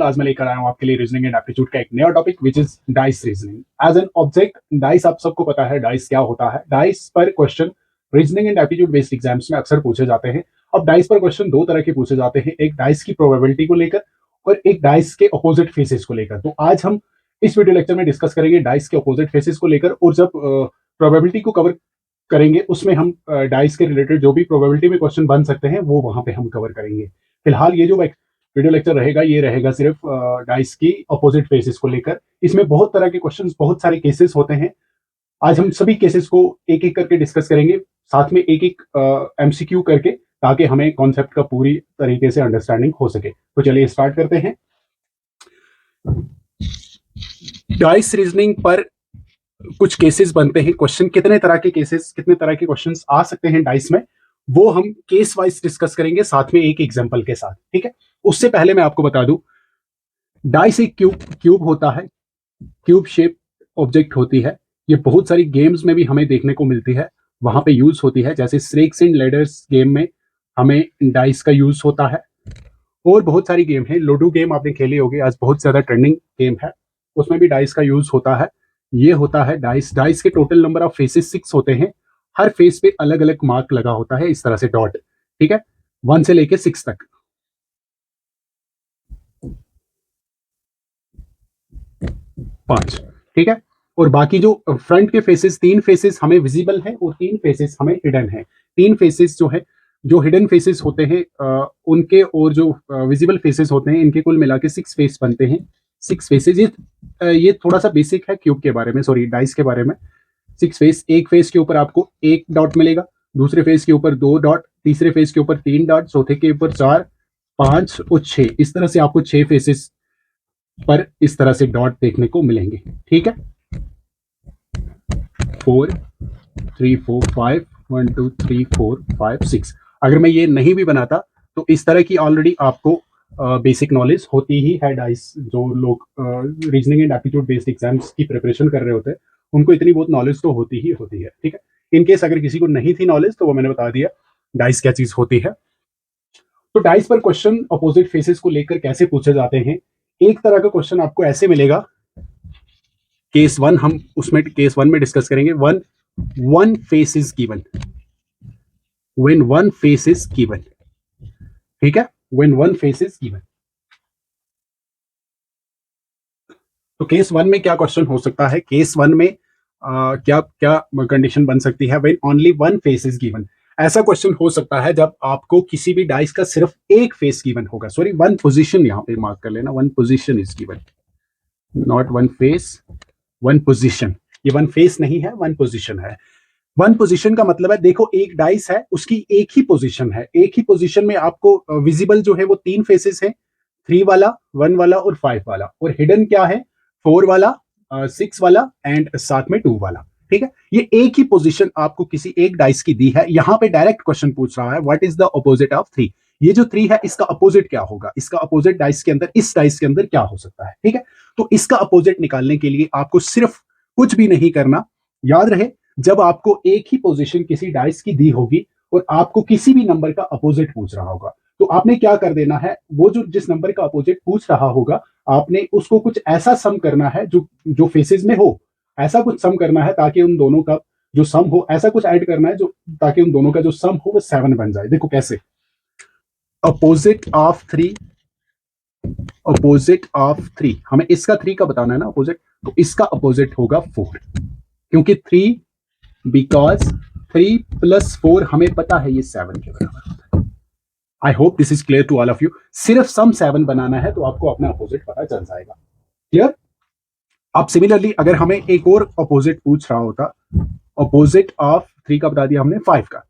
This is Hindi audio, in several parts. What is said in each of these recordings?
सिंपल। आज मैं लेकर आया हूँ आपके लिए रीजनिंग एंड एप्टीट्यूड का एक नया topic which is dice reasoning as an object. Dice आप सबको पता है डाइस क्या होता है। डाइस पर question reasoning and aptitude based exams में अक्सर पूछे जाते हैं। अब डाइस पर क्वेश्चन दो तरह के पूछे जाते हैं, एक डाइस की प्रोबेबिलिटी को लेकर और एक डाइस के अपोजिट फेसेस को लेकर। तो आज हम इस वीडियो लेक्चर में डिस्कस करेंगे डाइस के अपोजिट फेसेस को लेकर, और जब प्रोबेबिलिटी को कवर करेंगे उसमें हम डाइस के रिलेटेड जो भी प्रोबेबिलिटी में क्वेश्चन बन सकते हैं वो वहां पे हम कवर करेंगे। फिलहाल ये जो वीडियो लेक्चर रहेगा ये रहेगा सिर्फ डाइस की अपोजिट फेसेस को लेकर। इसमें बहुत तरह के क्वेश्चंस, बहुत सारे केसेस होते हैं। आज हम सभी केसेस को एक एक करके डिस्कस करेंगे, साथ में एक एक एमसीक्यू करके, ताकि हमें कॉन्सेप्ट का पूरी तरीके से अंडरस्टैंडिंग हो सके। तो चलिए स्टार्ट करते हैं। डाइस रीजनिंग पर कुछ केसेस बनते हैं। क्वेश्चन कितने तरह के केसेस, कितने तरह के क्वेश्चंस आ सकते हैं डाइस में, वो हम केस वाइज डिस्कस करेंगे, साथ में एक एग्जांपल के साथ। ठीक है, उससे पहले मैं आपको बता दूं, डाइस एक क्यूब होता है, क्यूब शेप ऑब्जेक्ट होती है। ये बहुत सारी गेम्स में भी हमें देखने को मिलती है, वहां पे यूज होती है। जैसे स्नेक्स एंड लैडर्स गेम में हमें डाइस का यूज होता है, और बहुत सारी गेम है। लूडो गेम आपने खेली होगी, आज बहुत ज्यादा ट्रेंडिंग गेम है, उसमें भी डाइस का यूज होता है। ये होता है डाइस। डाइस के टोटल नंबर ऑफ फेसेस 6 होते हैं। हर फेस पे अलग अलग मार्क लगा होता है, इस तरह से डॉट। ठीक है, 1 से लेके 6 तक। 5। ठीक है, और बाकी जो फ्रंट के फेसेस, 3 फेसेस हमें विजिबल है और 3 फेसेस हमें हिडन है। 3 फेसेस जो है, जो हिडन फेसेस होते हैं उनके, और जो विजिबल फेसेस होते हैं, इनके कुल मिला के 6 फेस बनते हैं। 6 फेसेस। ये थोड़ा सा बेसिक है क्यूब के बारे में, सॉरी डाइस के बारे में। 6 फेस, एक फेस के ऊपर आपको 1 डॉट मिलेगा, दूसरे फेस के ऊपर 2 डॉट, तीसरे फेस के ऊपर 3 डॉट, चौथे के ऊपर 4, 5 और 6। इस तरह से आपको 6 फेसेस पर इस तरह से डॉट देखने को मिलेंगे। ठीक है, 4 3 4 5 1 2 3 4 5 6। अगर मैं ये नहीं भी बनाता तो इस तरह की ऑलरेडी आपको बेसिक नॉलेज होती ही है। डाइस, जो लोग reasoning and aptitude based exams की प्रिपरेशन कर रहे होते हैं, उनको इतनी बहुत नॉलेज तो होती ही होती है। ठीक है, इन केस अगर किसी को नहीं थी नॉलेज तो वो मैंने बता दिया डाइस क्या चीज होती है। तो डाइस पर क्वेश्चन अपोजिट फेसेस को लेकर कैसे पूछे जाते हैं। एक तरह का क्वेश्चन आपको ऐसे मिलेगा, केस 1, हम उसमें केस 1 में डिस्कस करेंगे। One face is given, when one face is given. ठीक है, when one face is given. तो केस 1 में क्या क्वेश्चन हो सकता है? केस 1 में क्या क्या कंडीशन बन सकती है? When only one face is given. ऐसा क्वेश्चन हो सकता है जब आपको किसी भी डाइस का सिर्फ एक फेस गिवन होगा। सॉरी, वन पोजीशन यहां पे मार्क कर लेना, one position is given, not one face, one position. ये वन फेस नहीं है, वन पोजीशन है। वन पोजीशन का मतलब है, देखो एक डाइस है, उसकी एक ही पोजीशन है। एक ही पोजीशन में आपको विजिबल जो है वो 3 फेसेस है, 3 वाला, 1 वाला और 5 वाला। और हिडन क्या है? 4 वाला, 6 वाला एंड साथ में 2 वाला। ठीक है, ये एक ही पोजीशन आपको किसी एक डाइस की दी है। यहां पे डायरेक्ट क्वेश्चन पूछ रहा है, what is the opposite of 3। ये जो 3 है इसका अपोजिट क्या होगा? इसका अपोजिट डाइस के अंदर, इस डाइस के अंदर क्या हो सकता है? ठीक है, तो इसका अपोजिट निकालने के लिए आपको सिर्फ कुछ भी नहीं करना। याद रहे, जब आपको एक ही पोजीशन किसी डाइस की दी होगी और आपको किसी भी नंबर का अपोजिट पूछ रहा होगा, तो आपने क्या कर देना है, वो जो जिस नंबर का अपोजिट पूछ रहा होगा, आपने उसको कुछ ऐसा सम करना है जो जो फेसेस में हो। ऐसा कुछ सम करना है ताकि उन दोनों का जो सम हो, ऐसा कुछ ऐड करना है जो, ताकि उन दोनों का जो सम हो वो 7 बन जाए। देखो कैसे, अपोजिट ऑफ 3, अपोजिट ऑफ 3, हमें इसका 3 का बताना है ना अपोजिट, तो इसका अपोजिट होगा 4, क्योंकि 3, बिकॉज 3 + 4 हमें पता है ये 7 के बराबर होता है। I hope this is clear to all of you. सिर्फ सम 7 बनाना है तो आपको अपना अपोजिट पता चल जाएगा। क्लियर? अब सिमिलरली अगर हमें एक और अपोजिट पूछ रहा होता, अपोजिट ऑफ 3 का बता दिया हमने, 5 का,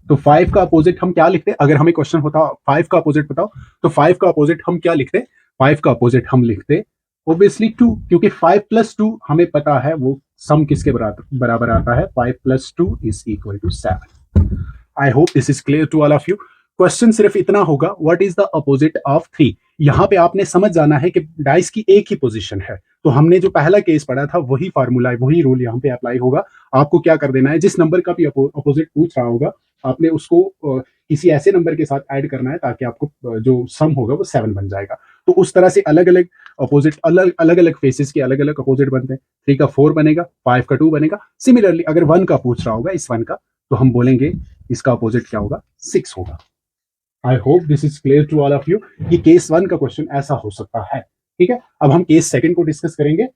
तो 5 का अपोजिट हम क्या लिखते? अगर हमें क्वेश्चन होता 5 का अपोजिट बताओ, तो 5 का अपोजिट हम क्या लिखते? 5 का अपोजिट हम लिखते ऑब्वियसली 2, क्योंकि 5 + 2 हमें पता है वो सम किसके बराबर आता है, 5 + 2 = 7। I hope this is clear to all of you. Question सिर्फ इतना होगा, what is the opposite of 3। यहाँ पे आपने समझ जाना है कि डाइस की एक ही पोजीशन है, तो हमने जो पहला केस पढ़ा था वही फार्मूला है, वही रूल यहाँ पे अप्लाई होगा। आपको क्या कर देना है, जिस नंबर का भी अपोजिट पूछ रहा होगा आपने उसको किसी ऐसे नंबर के साथ ऐड करना है ताकि आपको जो सम होगा वो 7 बन जाएगा। तो उस तरह से अलग अलग अपोजिट, अलग अलग फेसेस के अलग अलग अपोजिट बनते हैं। 3 का 4 बनेगा, 5 का 2 बनेगा। सिमिलरली अगर 1 का पूछ रहा होगा, इस 1 का, तो हम बोलेंगे इसका अपोजिट क्या होगा, 6 होगा। I hope this is clear to all of you कि केस 1 का क्वेश्चन ऐसा हो सकता है। ठीक है, अब हम केस सेकंड को डिस्कस करेंगे।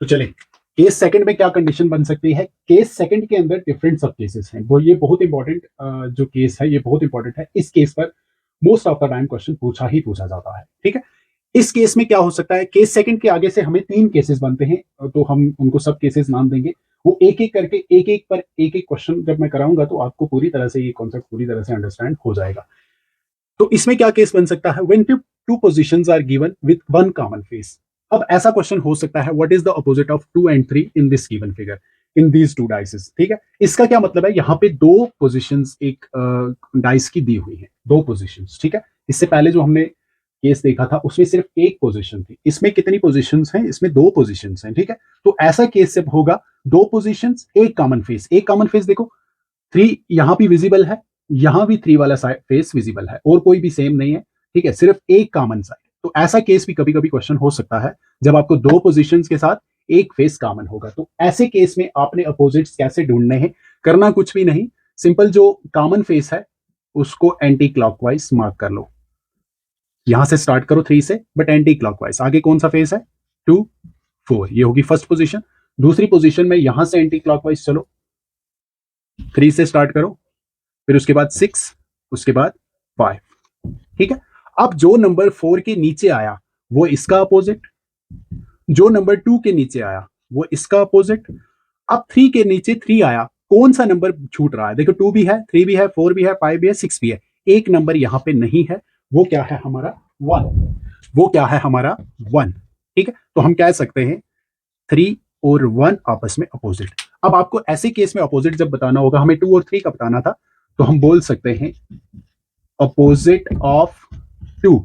तो चलिए, केस सेकंड में क्या कंडीशन बन सकती है। केस सेकंड के अंदर डिफरेंट सब केसेस हैं, वो ये बहुत इंपॉर्टेंट जो केस है ये बहुत इंपॉर्टेंट है। इस केस पर most of the time question पूछा जाता है। ठीक है, इस केस में क्या हो सकता है, केस सेकंड के आगे से हमें 3 केसेस बनते हैं, तो हम उनको सब केसेस नाम देंगे। वो एक एक करके एक एक पर एक एक क्वेश्चन जब मैं कराऊंगा तो आपको पूरी तरह से ये कॉन्सेप्ट पूरी तरह से अंडरस्टैंड हो जाएगा। तो इसमें क्या केस बन सकता है, when two positions are given with one common face. अब ऐसा क्वेश्चन हो सकता है, what is the opposite of 2 and 3 in this given figure in these 2 dices. ठीक है, इसका क्या मतलब है, यहाँ पे 2 पोजीशंस एक डाइस की दी हुई है, 2 पोजीशंस। ठीक है, इससे पहले जो हमने केस देखा था उसमें सिर्फ एक पोजीशन थी, इसमें कितनी पोजीशंस हैं, इसमें 2 पोजीशंस हैं। ठीक है, तो ऐसा केस जब होगा, 2 पोजीशंस एक कॉमन फेस। एक कॉमन फेस देखो, 3 यहां भी विजिबल है, यहां भी 3 वाला फेस विजिबल है, और कोई भी सेम नहीं है। ठीक है, सिर्फ एक कॉमन साइड। तो ऐसा केस भी कभी कभी क्वेश्चन हो सकता है जब आपको 2 पोजीशंस के साथ एक फेस कॉमन होगा। तो ऐसे केस में आपने अपोजिट्स कैसे ढूंढने हैं, करना कुछ भी नहीं, सिंपल जो कॉमन फेस है उसको एंटी क्लॉकवाइज मार्क कर लो। यहां से स्टार्ट करो 3 से, बट एंटी क्लॉकवाइज। आगे कौन सा फेस है, 2 4, ये होगी फर्स्ट पोजीशन। दूसरी पोजीशन में यहां से एंटी क्लॉकवाइज चलो, 3 से स्टार्ट करो, फिर उसके बाद 6, उसके बाद 5। ठीक है, अब जो नंबर 4 के नीचे आया वो इसका अपोजिट, जो नंबर 2 के नीचे आया वो इसका अपोजिट। अब 3 के नीचे 3 आया, कौन सा नंबर छूट रहा है, देखो 2 भी है, 3 भी है, 4 भी है, 5 भी है, 6 भी है, एक नंबर यहां पे नहीं है, वो क्या है हमारा 1। वो क्या है हमारा 1। ठीक है, तो हम कह सकते हैं 3 और 1 आपस में अपोजिट। अब आपको ऐसे केस में अपोजिट जब बताना होगा, हमें 2 और 3 का बताना था, तो हम बोल सकते हैं अपोजिट ऑफ 2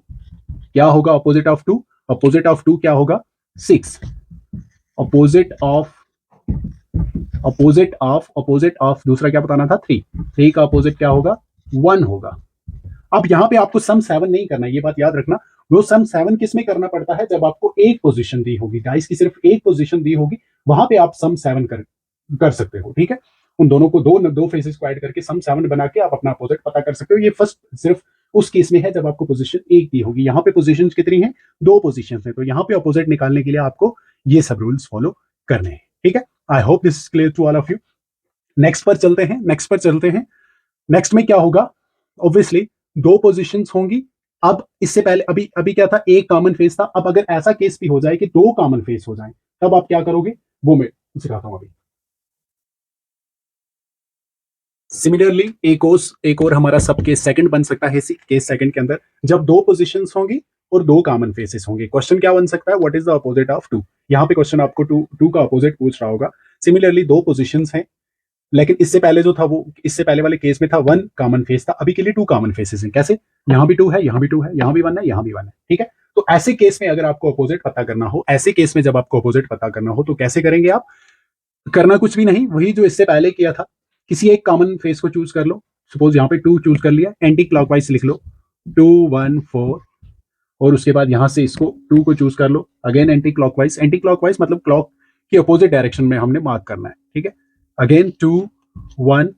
क्या होगा, अपोजिट ऑफ 2, अपोजिट ऑफ 2 क्या होगा 6। अपोजिट ऑफ दूसरा क्या बताना था 3, 3 का अपोजिट क्या होगा 1 होगा। अब यहां पे आपको सम 7 नहीं करना, ये बात याद रखना। वो सम 7 किस में करना पड़ता है, जब आपको एक पोजीशन दी होगी, डाइस की सिर्फ एक पोजीशन दी होगी, वहां पे आप सम 7 कर सकते हो। ठीक है, उन दोनों को दो फेसेस को ऐड करके सम 7 बना के आप अपना अपोजिट पता कर सकते हो। ये फर्स्ट सिर्फ उस केस में है जब आपको पोजीशन एक दी होगी। यहाँ पे पोजीशंस कितनी हैं, 2 पोजीशंस हैं, तो यहाँ पे अपोजिट निकालने के लिए आपको ये सब रूल्स फॉलो करने हैं। ठीक है, I hope this is clear to all of you. Next पर चलते हैं, नेक्स्ट में क्या होगा, ऑब्वियसली 2 पोजीशंस होंगी। अब इससे पहले अभी अभी क्या था, एक कॉमन फेस था। अब अगर ऐसा केस भी हो जाए कि 2 कॉमन फेस हो जाए, तब आप क्या करोगे वो मैं सिखाता हूं अभी। सिमिलरली एक और हमारा सब केस सेकंड बन सकता है। इसी केस सेकंड के अंदर जब 2 पोजीशंस होंगी और 2 कॉमन फेसेस होंगे, क्वेश्चन क्या बन सकता है, what is the opposite of 2। यहाँ पे क्वेश्चन आपको 2 का अपोजिट पूछ रहा होगा। सिमिलरली 2 पोजीशंस हैं, लेकिन इससे पहले जो था वो, इससे पहले वाले केस में था 1 कॉमन फेस था, अभी के लिए 2 कॉमन फेसेस हैं। कैसे, यहाँ भी 2 है, यहाँ भी 2 है, यहाँ भी 1 है, यहाँ भी 1 है। ठीक है, तो ऐसे केस में अगर आपको अपोजिट पता करना हो, ऐसे केस में जब आपको अपोजिट पता करना हो तो कैसे करेंगे आप, करना कुछ भी नहीं, वही जो इससे पहले किया था। किसी एक कॉमन फेस को चूज कर लो, सपोज यहाँ पे 2 चूज कर लिया, एंटी क्लॉकवाइज लिख लो 2 1 4, और उसके बाद यहाँ से इसको 2 को चूज कर लो, again anticlockwise. Anticlockwise मतलब क्लॉक की अपोजिट डायरेक्शन में हमने मार्क करना है। ठीक है, अगेन 2 1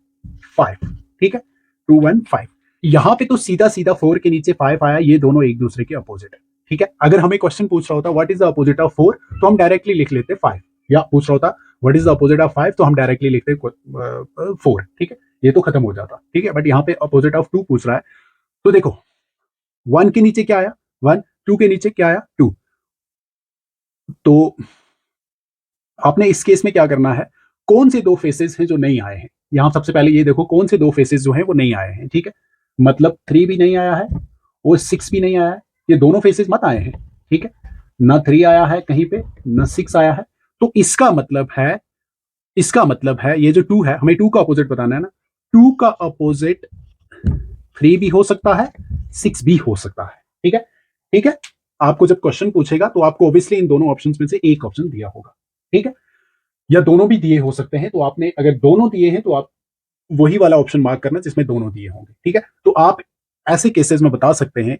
5। ठीक है, 2 1 5। यहाँ पे तो सीधा सीधा 4 के नीचे 5 आया, ये दोनों एक दूसरे के अपोजिट है। ठीक है, अगर हमें क्वेश्चन पूछ रहा होता what is the opposite of 4, तो हम डायरेक्टली लिख लेते 5, या पूछ रहा होता what is the opposite of 5, तो हम डायरेक्टली लिखते 4। ठीक है, ये तो खत्म हो जाता। ठीक है, बट यहाँ पे अपोजिट ऑफ 2 पूछ रहा है, तो देखो 1 के नीचे क्या आया 1, 2 के नीचे क्या आया 2। तो आपने इस केस में क्या करना है, कौन से 2 फेसेस हैं जो नहीं आए हैं। यहां सबसे पहले ये देखो कौन से 2 फेसेस जो हैं वो नहीं आए हैं। ठीक है, मतलब 3 भी नहीं आया है और 6 भी नहीं आया है, ये दोनों फेसेस मत आए हैं। ठीक है, ना 3 आया है कहीं पे, ना 6 आया है। तो इसका मतलब है ये जो 2 है, हमें 2 का अपोजिट बताना है ना, 2 का अपोजिट 3 भी हो सकता है, 6 भी हो सकता है। ठीक है, ठीक है। आपको जब क्वेश्चन पूछेगा तो आपको ऑब्वियसली इन दोनों ऑप्शंस में से एक ऑप्शन दिया होगा। ठीक है, या दोनों भी दिए हो सकते हैं, तो आपने अगर दोनों दिए हैं तो आप वही वाला ऑप्शन मार्क करना जिसमें दोनों दिए होंगे। ठीक है, तो आप ऐसे केसेस में बता सकते हैं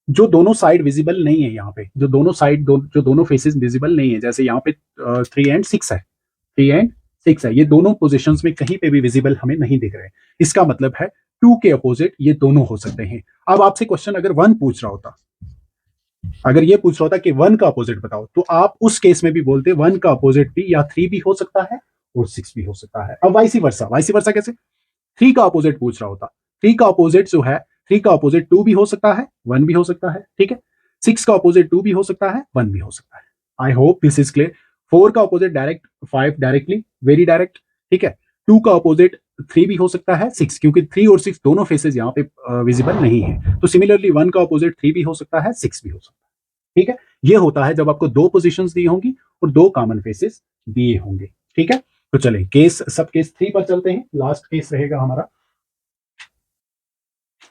जो दोनों साइड विजिबल नहीं है, यहाँ पे जो दोनों साइड जो दोनों फेसेस विजिबल नहीं है, जैसे यहाँ पे 3 एंड 6 है, 3 एंड 6 है, ये दोनों पोजीशंस में कहीं पे भी विजिबल हमें नहीं दिख रहे। इसका मतलब है 2 के अपोजिट ये दोनों हो सकते हैं। अब आपसे क्वेश्चन अगर 1 पूछ रहा होता, अगर ये पूछ रहा होता कि 1 का अपोजिट बताओ, तो आप उस केस में भी बोलते 1 का अपोजिट भी या 3 भी हो सकता है और 6 भी हो सकता है। अब वाइसी वर्सा कैसे? 3 का अपोजिट पूछ रहा होता, 3 का अपोजिट जो है, 3 का अपोजिट 2 भी हो सकता है, 1 भी हो सकता है। ठीक है, 6 का अपोजिट 2 भी हो सकता है, 1 भी हो सकता है। I hope this is clear. 4 का opposite direct 5 directly, very direct. ठीक है, 2 का अपोजिट 3 भी हो सकता है, 6, क्योंकि 3 और 6 दोनों फेसेस यहाँ पे विजिबल नहीं है। तो सिमिलरली 1 का अपोजिट 3 भी हो सकता है, 6 भी हो सकता है। ठीक है, ये होता है जब आपको दो पोजीशंस दी होंगी और दो कॉमन फेसेस दिए होंगे। ठीक है, तो चलें सब केस 3 पर चलते हैं। लास्ट केस रहेगा हमारा।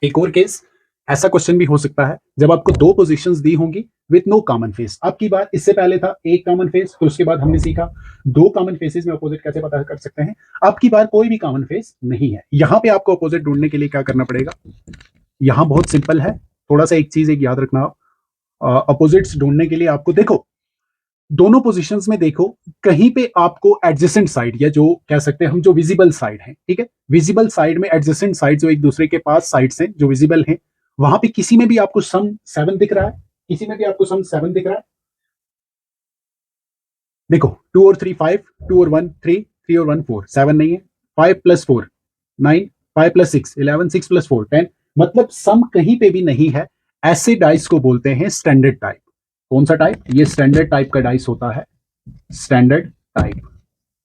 एक और केस, ऐसा क्वेश्चन भी हो सकता है जब आपको दो पोजीशंस दी होंगी विथ नो कॉमन फेस। अब की बार इससे पहले था एक कॉमन फेस, तो उसके बाद हमने सीखा दो कॉमन फेसेस में अपोजिट कैसे पता कर सकते हैं। अब की बार कोई भी कॉमन फेस नहीं है। यहां पे आपको अपोजिट ढूंढने के लिए क्या करना पड़ेगा? यहां बहुत सिंपल है, थोड़ा सा एक चीज एक याद रखना, अपोजिट्स ढूंढने के लिए आपको देखो, दोनों पोजीशंस में देखो, कहीं पे आपको एडजेसेंट साइड या जो कह सकते हैं हम जो विजिबल साइड है, ठीक है, विजिबल साइड में एडजेसेंट साइड जो एक दूसरे के पास साइड्स हैं जो विजिबल हैं, वहां पे किसी में भी आपको सम 7 दिख रहा है, किसी में भी आपको सम 7 दिख रहा है। देखो 2 और 3 5, 2 और 1 3, 3 और 1 4, 7 नहीं है। 5 प्लस 4 9, 5 प्लस 6 11, 6 प्लस 4 10, मतलब सम कहीं पे भी नहीं है। ऐसे डाइस को बोलते हैं स्टैंडर्ड टाइप। कौन सा टाइप? ये स्टैंडर्ड टाइप का डाइस होता है, स्टैंडर्ड टाइप।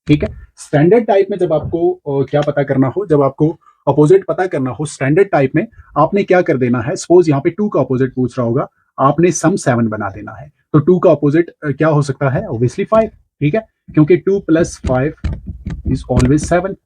ठीक है, स्टैंडर्ड टाइप में जब आपको क्या पता करना हो, जब आपको अपोजिट पता करना हो स्टैंडर्ड टाइप में, आपने क्या कर देना है, सपोज यहाँ पे 2 का अपोजिट पूछ रहा होगा, आपने सम 7 बना देना है। तो 2 का अपोजिट क्या हो सकता है? ऑब्वियसली 5। ठीक है, क्योंकि 2 प्लस 5 इज ऑलवेज 7।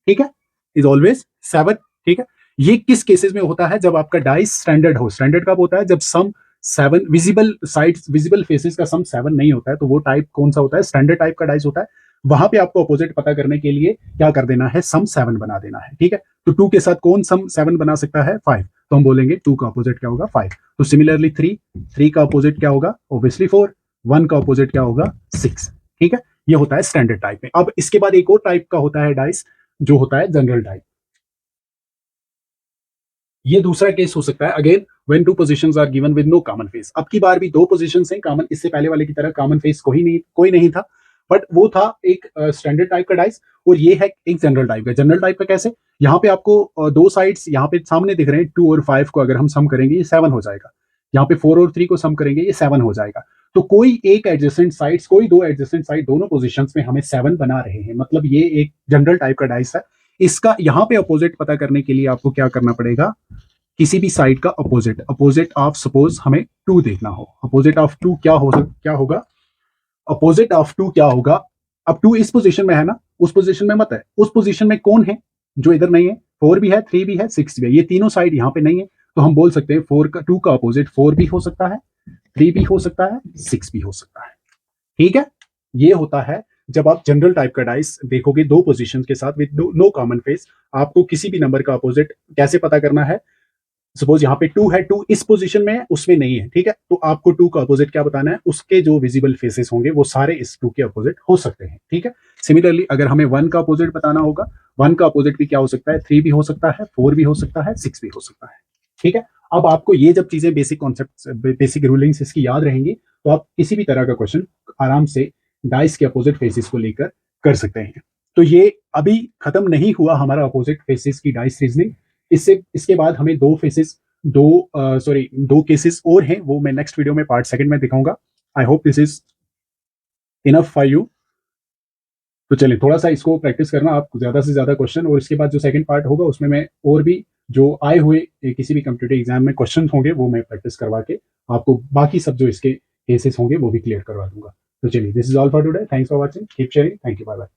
ठीक है, इज ऑलवेज 7। ठीक है, ये किस केसेस में होता है? जब आपका डाइस स्टैंडर्ड हो। स्टैंडर्ड कब होता है? जब सम 7 विजिबल साइड्स, विजिबल फेसेस का सम 7 नहीं होता है, तो वो टाइप कौन सा होता है? स्टैंडर्ड टाइप का डाइस होता है। वहां पे आपको अपोजिट पता करने के लिए क्या कर देना है? सम 7 बना देना है। ठीक है, तो 2 के साथ कौन सम 7 बना सकता है? 5। तो हम बोलेंगे 2 का अपोजिट क्या होगा? 5। तो सिमिलरली 3 का अपोजिट क्या होगा? ऑब्वियसली 4। 1 का अपोजिट क्या होगा? 6। ठीक है, ये होता है स्टैंडर्ड टाइप में। अब इसके बाद एक और टाइप का होता है डाइस, जो होता है जनरल टाइप। ये दूसरा केस हो सकता है, again when two positions are given with no common face. अब की बार भी दो पोजीशंस हैं कॉमन, इससे पहले वाले की तरह कॉमन फेस कोई नहीं था, बट वो था एक स्टैंडर्ड टाइप का डाइस, और ये है एक जनरल टाइप का। जनरल टाइप का कैसे? यहाँ पे आपको दो साइड्स यहाँ पे सामने दिख रहे हैं, 2 और 5 को अगर हम सम करेंगे ये 7 हो जाएगा। यहाँ पे 4 और 3 को सम करेंगे ये 7 हो जाएगा। तो कोई एक एडजेसेंट साइड्स, कोई दो एडजेसेंट साइड दोनों पोजीशंस में हमें 7 बना रहे हैं, मतलब ये एक जनरल टाइप का डाइस है। इसका यहाँ पे अपोजिट पता करने के लिए आपको क्या करना पड़ेगा? किसी भी साइड का अपोजिट, अपोजिट ऑफ सपोज हमें 2 देखना हो, अपोजिट ऑफ 2 क्या होगा? अपोजिट ऑफ 2 क्या होगा? अब 2 इस पोजीशन में है ना, उस पोजीशन में मत है। उस पोजीशन में कौन है जो इधर नहीं है? 4 भी है, 3 भी है, 6 भी है, ये तीनों साइड यहाँ पे नहीं है। तो हम बोल सकते हैं 2 का अपोजिट 4 भी हो सकता है, 3 भी हो सकता है, 6 भी हो सकता है। ठीक है, ये होता है जब आप जनरल टाइप का डाइस देखोगे दो पोजीशन के साथ विद नो कॉमन फेस। आपको किसी भी नंबर का अपोजिट कैसे पता करना है? सपोज यहाँ पे 2 है, 2 इस पोजीशन में है, उसमें नहीं है। ठीक है, तो आपको 2 का अपोजिट क्या बताना है? उसके जो विजिबल फेसेस होंगे वो सारे इस 2 के अपोजिट हो सकते हैं। ठीक है, सिमिलरली अगर हमें 1 का अपोजिट बताना होगा, 1 का अपोजिट भी क्या हो सकता है? 3 भी हो सकता है, 4 भी हो सकता है, 6 भी हो सकता है। ठीक है, अब आपको ये जब चीजें बेसिक कॉन्सेप्ट, बेसिक रूलिंग्स इसकी याद रहेंगी, तो आप किसी भी तरह का क्वेश्चन आराम से डाइस के अपोजिट फेसेस को लेकर कर सकते हैं। तो ये अभी खत्म नहीं हुआ हमारा अपोजिट फेसेस की डाइस रीजनिंग। इसके बाद हमें दो केसेस और हैं, वो मैं नेक्स्ट वीडियो में पार्ट सेकंड में दिखाऊंगा। आई hope this is enough for you. तो चलिए थोड़ा सा इसको प्रैक्टिस करना आप, ज्यादा से ज्यादा क्वेश्चन, और इसके बाद जो सेकंड पार्ट होगा उसमें मैं और भी जो आए हुए किसी भी कम्पिटेटिव एग्जाम में क्वेश्चन होंगे वो मैं प्रैक्टिस करवा के आपको बाकी सब जो इसके केसेस होंगे वो भी क्लियर करवा दूंगा। तो चलिए, this is all for today, thanks for watching, keep sharing, thank you, bye bye.